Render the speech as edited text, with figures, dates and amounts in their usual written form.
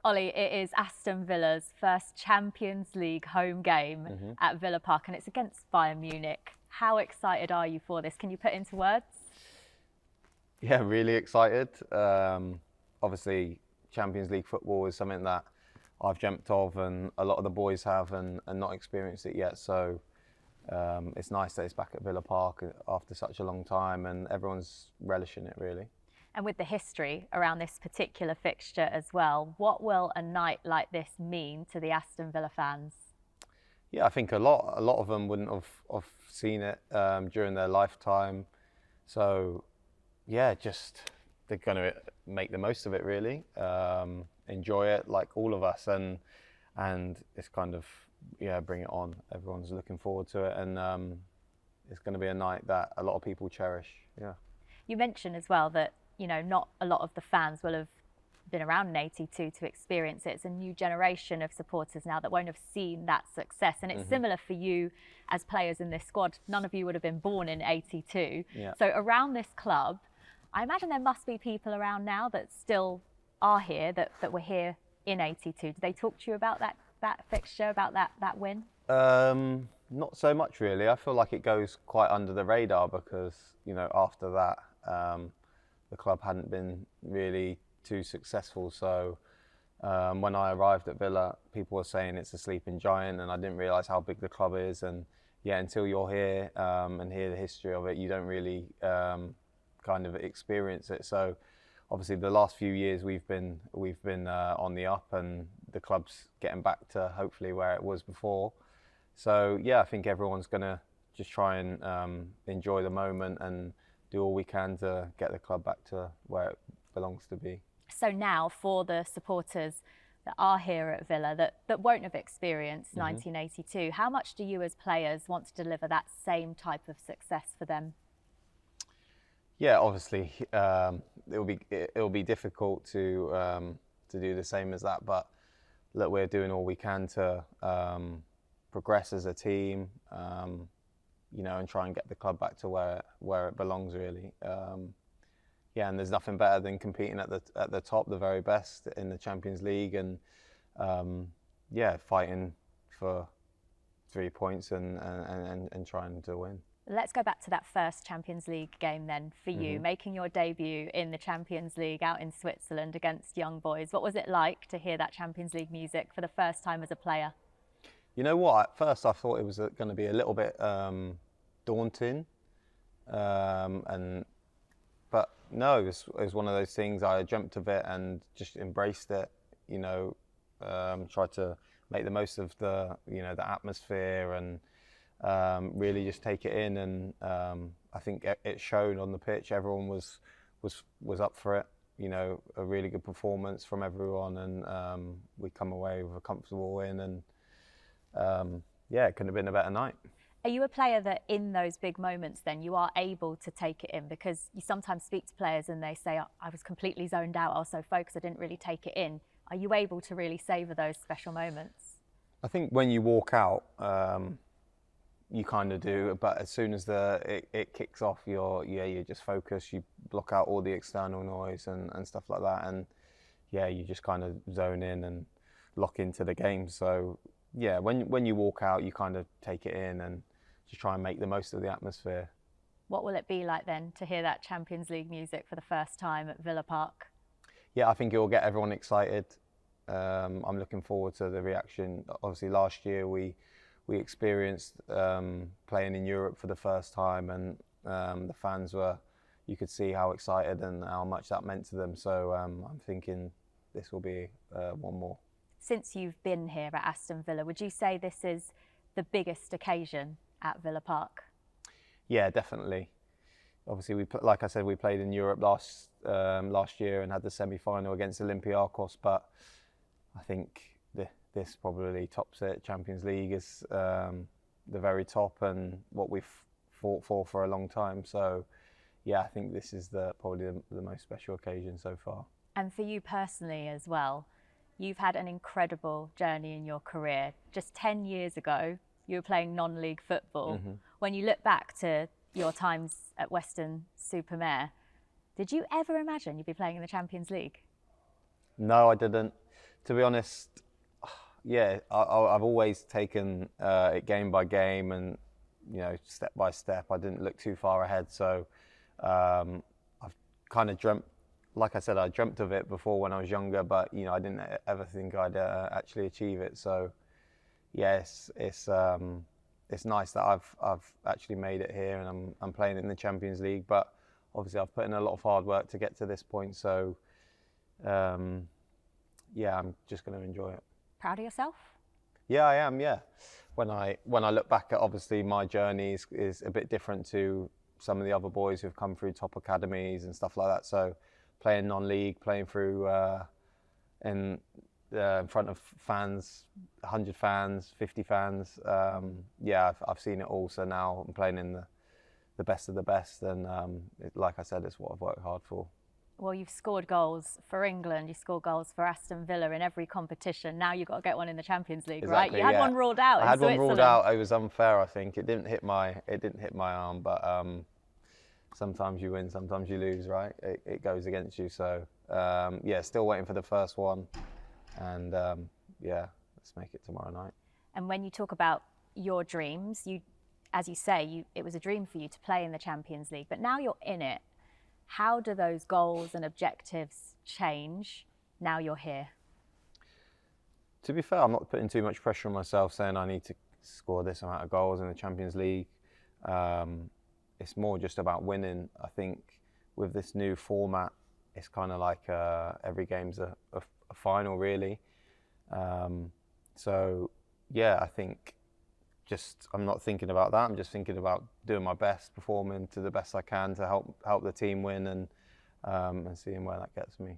Ollie, it is Aston Villa's first Champions League home game at Villa Park, and it's against Bayern Munich. How excited are you for this? Can you put into words? Yeah, really excited. Obviously, Champions League football is something that I've dreamt of, and a lot of the boys have, and not experienced it yet. So it's nice that it's back at Villa Park after such a long time, and everyone's relishing it, really. And with the history around this particular fixture as well, what will a night like this mean to the Aston Villa fans? Yeah, I think a lot of them wouldn't have seen it during their lifetime. So yeah, just they're going to make the most of it, really. Enjoy it like all of us, and it's kind of, yeah, bring it on. Everyone's looking forward to it, and it's going to be a night that a lot of people cherish. Yeah. You mentioned as well that, you know, not a lot of the fans will have been around in '82 to experience it. It's a new generation of supporters now that won't have seen that success. And it's similar for you as players in this squad. None of you would have been born in '82. Yeah. So around this club, I imagine there must be people around now that still are here, that were here in '82. Did they talk to you about that fixture, about that win? Not so much, really. I feel like it goes quite under the radar because, you know, after that, the club hadn't been really too successful. So when I arrived at Villa, people were saying it's a sleeping giant, and I didn't realise how big the club is. And yeah, until you're here and hear the history of it, you don't really kind of experience it. So obviously the last few years we've been on the up, and the club's getting back to hopefully where it was before. So yeah, I think everyone's going to just try and enjoy the moment and do all we can to get the club back to where it belongs to be. So now for the supporters that are here at Villa that won't have experienced 1982, how much do you as players want to deliver that same type of success for them? Yeah, obviously it'll be difficult to do the same as that, but look, we're doing all we can to progress as a team, you know, and try and get the club back to where it belongs, really. Yeah, and there's nothing better than competing at the top, the very best in the Champions League, and yeah, fighting for 3 points and trying to win. Let's go back to that first Champions League game then for you, making your debut in the Champions League out in Switzerland against young boys. What was it like to hear that Champions League music for the first time as a player? You know what? At first, I thought it was going to be a little bit daunting, but no, it was one of those things. I dreamt of it and just embraced it. You know, tried to make the most of the atmosphere and really just take it in. And I think it showed on the pitch. Everyone was up for it. You know, a really good performance from everyone, and we come away with a comfortable win. And yeah, it couldn't have been a better night. Are you a player that in those big moments then you are able to take it in? Because you sometimes speak to players and they say, I was completely zoned out, I was so focused I didn't really take it in. Are you able to really savour those special moments? I think when you walk out, you kind of do, but as soon as it kicks off, you're just focused, you block out all the external noise and stuff like that, and yeah, you just kind of zone in and lock into the game. So yeah, when you walk out, you kind of take it in and just try and make the most of the atmosphere. What will it be like then to hear that Champions League music for the first time at Villa Park? Yeah, I think it will get everyone excited. I'm looking forward to the reaction. Obviously, last year we experienced playing in Europe for the first time, and the fans you could see how excited and how much that meant to them. So I'm thinking this will be one more. Since you've been here at Aston Villa, would you say this is the biggest occasion at Villa Park? Yeah, definitely. Obviously, like I said, we played in Europe last year and had the semi-final against Olympiacos, but I think this probably tops it. Champions League is the very top and what we've fought for a long time. So yeah, I think this is probably the most special occasion so far. And for you personally as well, you've had an incredible journey in your career. Just 10 years ago, you were playing non-league football. When you look back to your times at Western-super-Mare, did you ever imagine you'd be playing in the Champions League? No, I didn't. To be honest, yeah, I've always taken it game by game and, you know, step by step. I didn't look too far ahead. So I've kind of dreamt, like I said, I dreamt of it before when I was younger, but, you know, I didn't ever think I'd actually achieve it. So, yes, it's nice that I've actually made it here, and I'm playing in the Champions League. But obviously, I've put in a lot of hard work to get to this point. So, yeah, I'm just going to enjoy it. Proud of yourself? Yeah, I am. Yeah, when I look back at, obviously my journey is a bit different to some of the other boys who've come through top academies and stuff like that. So, playing non-league, playing through in front of fans, 100 fans, 50 fans. Yeah, I've seen it all. So now I'm playing in the best of the best, and like I said, it's what I've worked hard for. Well, you've scored goals for England, you scored goals for Aston Villa in every competition. Now you've got to get one in the Champions League, Exactly, right? You had one ruled out. I had one ruled out. It was unfair, I think. It didn't hit my arm, but sometimes you win, sometimes you lose, right? It goes against you. So yeah, still waiting for the first one, and yeah, let's make it tomorrow night. And when you talk about your dreams, as you say, it was a dream for you to play in the Champions League, but now you're in it. How do those goals and objectives change now you're here? To be fair, I'm not putting too much pressure on myself saying I need to score this amount of goals in the Champions League. It's more just about winning. I think with this new format, it's kind of like every game's a final, really. So, yeah, I think I'm not thinking about that. I'm just thinking about doing my best, performing to the best I can to help the team win, and seeing where that gets me.